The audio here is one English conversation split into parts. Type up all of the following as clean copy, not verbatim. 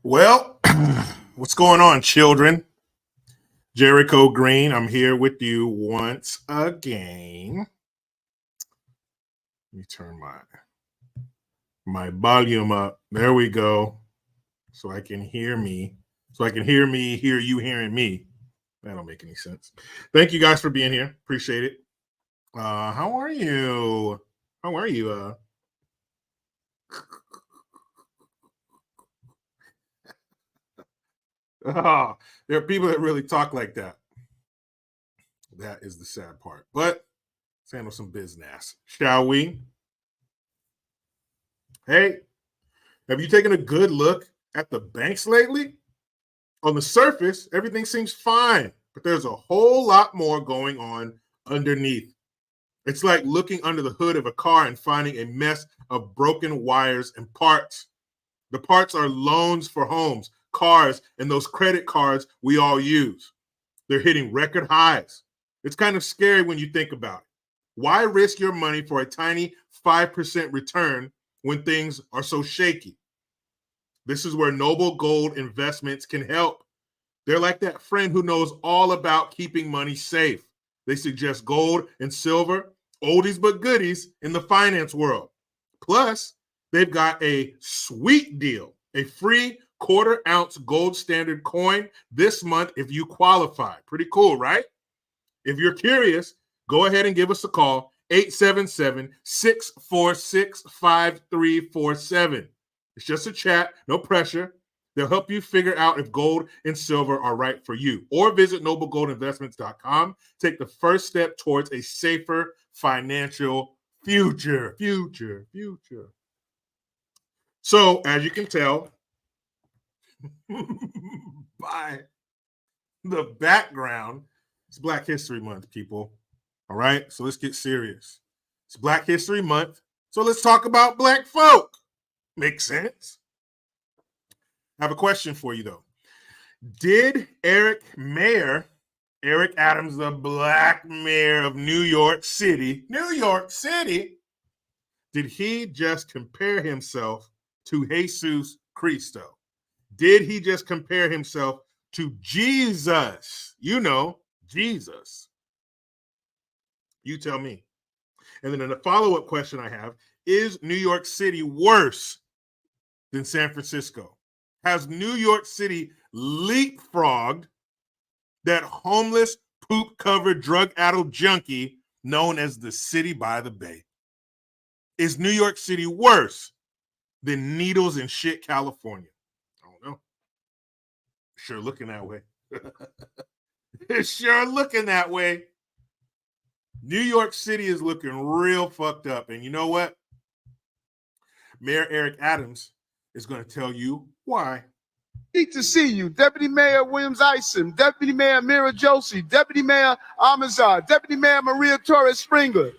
Well, what's going on, children? Jericho Green, I'm here with you once again. Let me turn my volume up. There we go. So I can hear me. So I can hear you hearing me. That don't make any sense. Thank you guys for being here. Appreciate it. How are you? How are you? Oh, there are people that really talk like that. That is the sad part. But let's handle some business, shall we? Hey, have you taken a good look at the banks lately? On the surface, everything seems fine, but there's a whole lot more going on underneath. It's like looking under the hood of a car and finding a mess of broken wires and parts. The parts are loans for homes, cars, and those credit cards we all use. They're hitting record highs. It's kind of scary when you think about it. Why risk your money for a tiny 5% return when things are so shaky? This is where Noble Gold Investments can help. They're like that friend who knows all about keeping money safe. They suggest gold and silver, oldies but goodies in the finance world. Plus, they've got a sweet deal, a free quarter-ounce gold standard coin this month if you qualify. Pretty cool, right? If you're curious, go ahead and give us a call, 877-646-5347. It's just a chat, no pressure. They'll help you figure out if gold and silver are right for you. Or visit noblegoldinvestments.com. Take the first step towards a safer financial future. So, as you can tell by the background, it's Black History Month, people. All right, so let's get serious. It's Black History Month, so let's talk about Black folk. Makes sense? I have a question for you, though. Did Eric Adams, the Black mayor of New York City, did he just compare himself to Jesus Cristo? Did he just compare himself to Jesus? You know, Jesus. You tell me. And then the follow-up question I have, is New York City worse than San Francisco? Has New York City leapfrogged that homeless, poop-covered, drug-addled junkie known as the city by the bay? Is New York City worse than Needles and shit, California? I don't know. Sure looking that way. It's sure looking that way. New York City is looking real fucked up. And you know what? Mayor Eric Adams is going to tell you why. Need to see you, Deputy Mayor Williams Isom, Deputy Mayor Mira Josie, Deputy Mayor Amazar, Deputy Mayor Maria Torres Springer.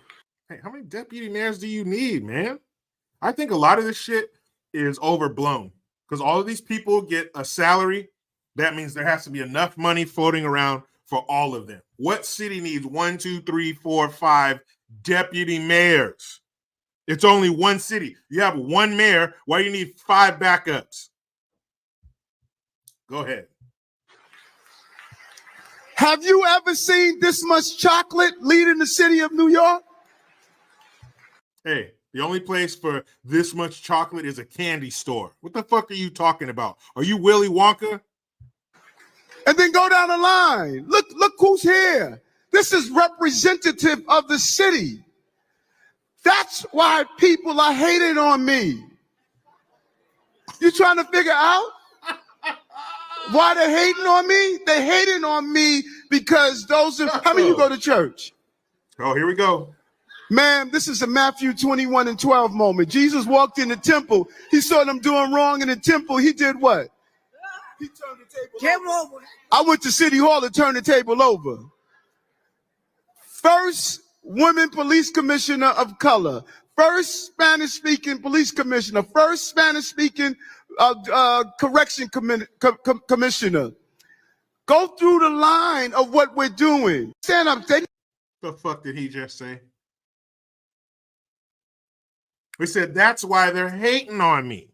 Hey, how many deputy mayors do you need, man? I think a lot of this shit is overblown because all of these people get a salary. That means there has to be enough money floating around for all of them. What city needs 1, 2, 3, 4, 5 deputy mayors? It's only one city. You have one mayor. Why do you need 5 backups? Go ahead. Have you ever seen this much chocolate leading the city of New York? Hey, the only place for this much chocolate is a candy store. What the fuck are you talking about? Are you Willy Wonka? And then go down the line. Look who's here. This is representative of the city. That's why people are hating on me. You trying to figure out why they're hating on me? They're hating on me because how many of you go to church? Oh, here we go. Man, this is a Matthew 21:12 moment. Jesus walked in the temple. He saw them doing wrong in the temple. He did what? He turned the table over. I went to City Hall to turn the table over. First women police commissioner of color. First Spanish-speaking police commissioner. First Spanish-speaking correction commissioner. Go through the line of what we're doing. Stand up. The fuck did he just say? We said that's why they're hating on me.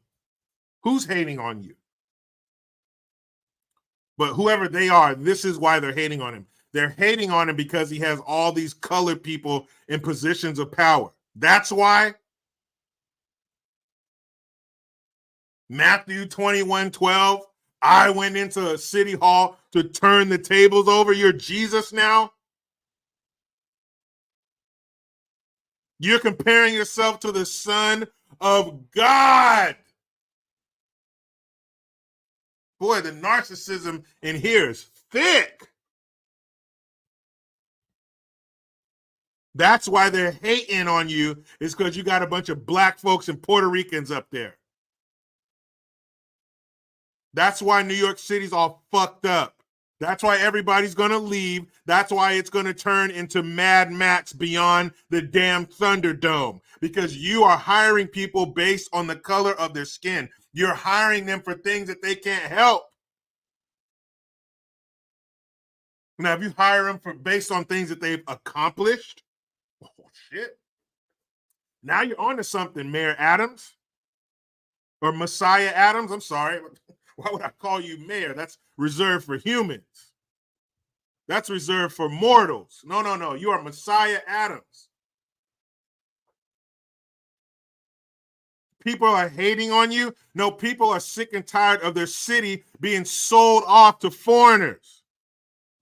Who's hating on you? But whoever they are, this is why they're hating on him. They're hating on him because he has all these colored people in positions of power. That's why. Matthew 21:12, I went into a city hall to turn the tables over. You're Jesus now. You're comparing yourself to the Son of God. Boy, the narcissism in here is thick. That's why they're hating on you, is because you got a bunch of black folks and Puerto Ricans up there. That's why New York City's all fucked up. That's why everybody's going to leave. That's why it's going to turn into Mad Max Beyond the damn Thunderdome, because you are hiring people based on the color of their skin. You're hiring them for things that they can't help. Now, if you hire them based on things that they've accomplished, oh, shit. Now you're on to something, Mayor Adams. Or Messiah Adams, I'm sorry. Why would I call you mayor? That's reserved for humans. That's reserved for mortals. No. You are Messiah Adams. People are hating on you. No, people are sick and tired of their city being sold off to foreigners.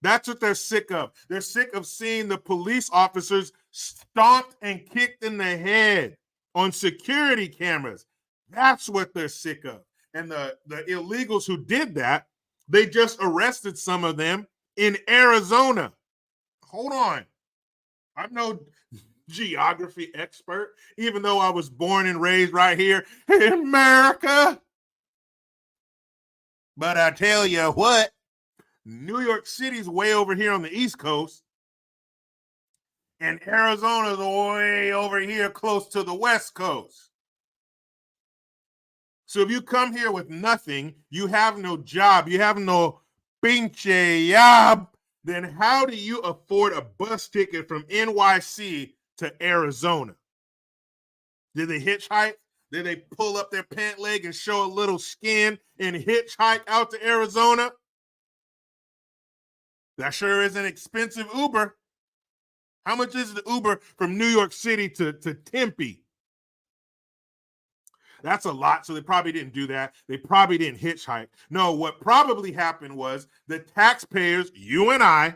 That's what they're sick of. They're sick of seeing the police officers stomped and kicked in the head on security cameras. That's what they're sick of. And the illegals who did that, they just arrested some of them in Arizona. Hold on. I'm no geography expert, even though I was born and raised right here in America. But I tell you what, New York City's way over here on the East Coast, and Arizona's way over here close to the West Coast. So if you come here with nothing, you have no job, you have no pinche job, then how do you afford a bus ticket from NYC to Arizona? Did they hitchhike? Did they pull up their pant leg and show a little skin and hitchhike out to Arizona? That sure is an expensive Uber. How much is the Uber from New York City to Tempe? That's a lot, so they probably didn't do that. They probably didn't hitchhike. No, what probably happened was the taxpayers, you and I,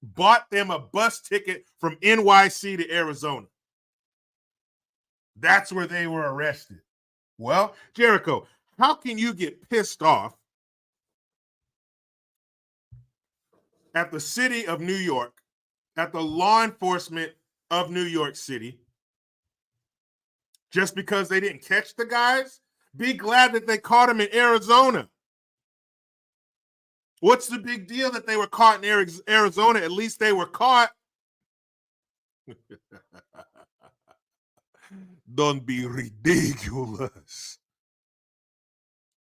bought them a bus ticket from NYC to Arizona. That's where they were arrested. Well, Jericho, how can you get pissed off at the city of New York, at the law enforcement of New York City, just because they didn't catch the guys? Be glad that they caught them in Arizona. What's the big deal that they were caught in Arizona? At least they were caught. Don't be ridiculous.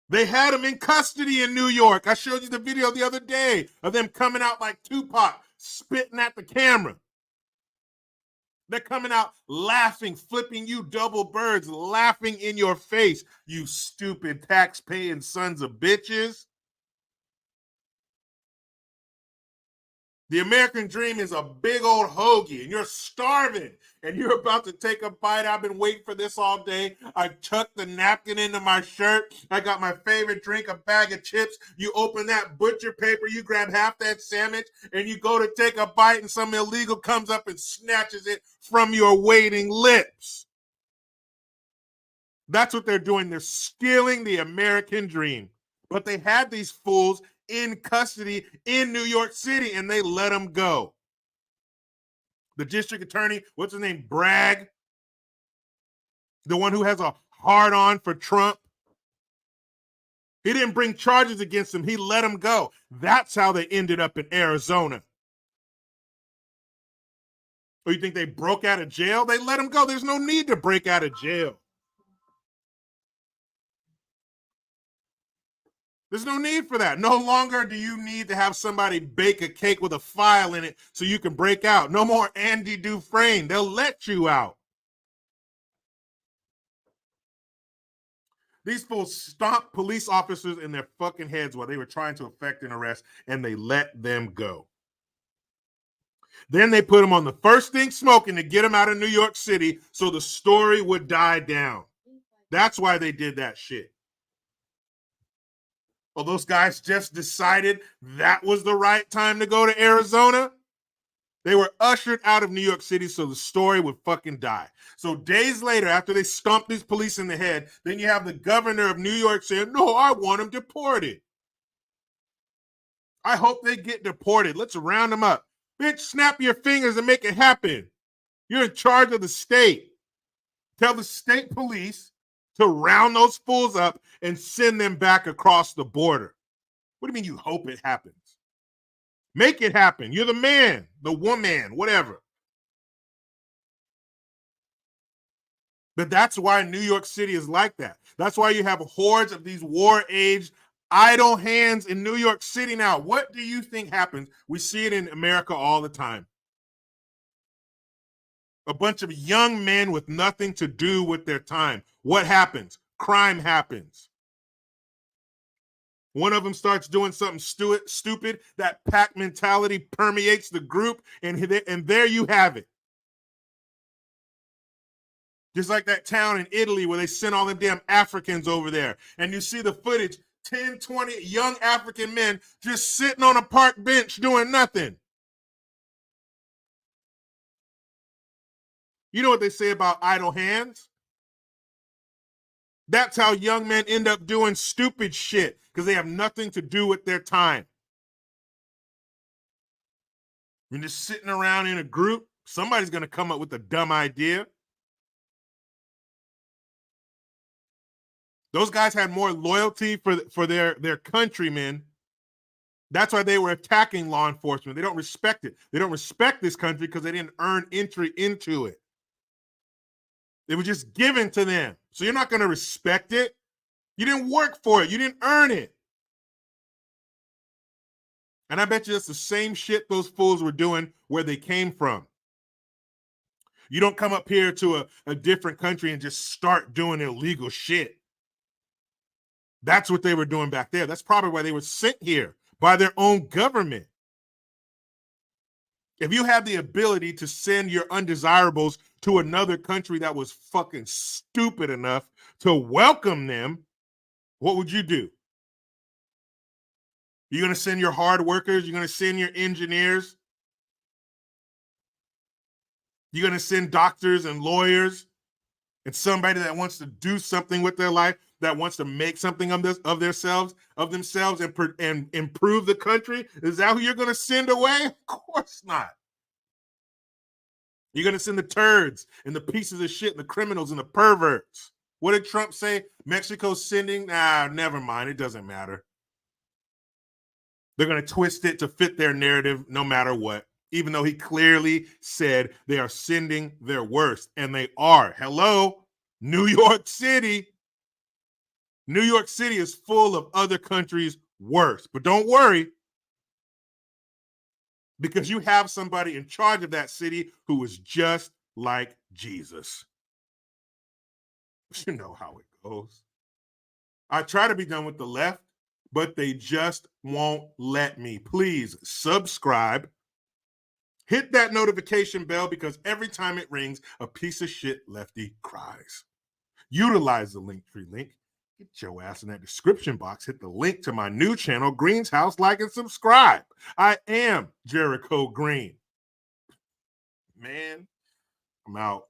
They had him in custody in New York. I showed you the video the other day of them coming out like Tupac, spitting at the camera. They're coming out laughing, flipping you double birds, laughing in your face, you stupid tax-paying sons of bitches. The American dream is a big old hoagie, and you're starving, and you're about to take a bite. I've been waiting for this all day. I tucked the napkin into my shirt. I got my favorite drink, a bag of chips. You open that butcher paper, you grab half that sandwich, and you go to take a bite, and some illegal comes up and snatches it from your waiting lips. That's what they're doing. They're stealing the American dream. But they had these fools in custody in New York City, and they let them go. The district attorney, what's his name, Bragg, the one who has a hard-on for Trump, he didn't bring charges against him. He let him go. That's how they ended up in Arizona. Or you think they broke out of jail? They let him go. There's no need to break out of jail. There's no need for that. No longer do you need to have somebody bake a cake with a file in it so you can break out. No more Andy Dufresne. They'll let you out. These fools stomped police officers in their fucking heads while they were trying to effect an arrest, and they let them go. Then they put them on the first thing smoking to get them out of New York City so the story would die down. That's why they did that shit. Well, those guys just decided that was the right time to go to Arizona. They were ushered out of New York City so the story would fucking die. So days later, after they stomped these police in the head, then you have the governor of New York saying, no, I want them deported. I hope they get deported. Let's round them up. Bitch, snap your fingers and make it happen. You're in charge of the state. Tell the state police to round those fools up and send them back across the border. What do you mean you hope it happens? Make it happen. You're the man, the woman, whatever. But that's why New York City is like that. That's why you have hordes of these war-aged idle hands in New York City now. What do you think happens? We see it in America all the time. A bunch of young men with nothing to do with their time. What happens? Crime happens. One of them starts doing something stupid. That pack mentality permeates the group, and there you have it. Just like that town in Italy where they sent all them damn Africans over there. And you see the footage, 10, 20 young African men just sitting on a park bench doing nothing. You know what they say about idle hands? That's how young men end up doing stupid shit because they have nothing to do with their time. You're just sitting around in a group, somebody's going to come up with a dumb idea. Those guys had more loyalty for their countrymen. That's why they were attacking law enforcement. They don't respect it. They don't respect this country because they didn't earn entry into it. It was just given to them. So you're not going to respect it. You didn't work for it. You didn't earn it. And I bet you that's the same shit those fools were doing where they came from. You don't come up here to a different country and just start doing illegal shit. That's what they were doing back there. That's probably why they were sent here by their own government. If you have the ability to send your undesirables to another country that was fucking stupid enough to welcome them, what would you do? You're going to send your hard workers? You're going to send your engineers? You're going to send doctors and lawyers and somebody that wants to do something with their life, that wants to make something of themselves and improve the country? Is that who you're going to send away? Of course not. You're going to send the turds and the pieces of shit and the criminals and the perverts. What did Trump say? Mexico's sending? Nah, never mind. It doesn't matter. They're going to twist it to fit their narrative no matter what, even though he clearly said they are sending their worst, and they are. Hello, New York City. New York City is full of other countries' worst. But don't worry, because you have somebody in charge of that city who is just like Jesus. You know how it goes. I try to be done with the left, but they just won't let me. Please subscribe. Hit that notification bell because every time it rings, a piece of shit lefty cries. Utilize the Linktree link. Get your ass in that description box. Hit the link to my new channel, Green's House. Like and subscribe. I am Jericho Green. Man, I'm out.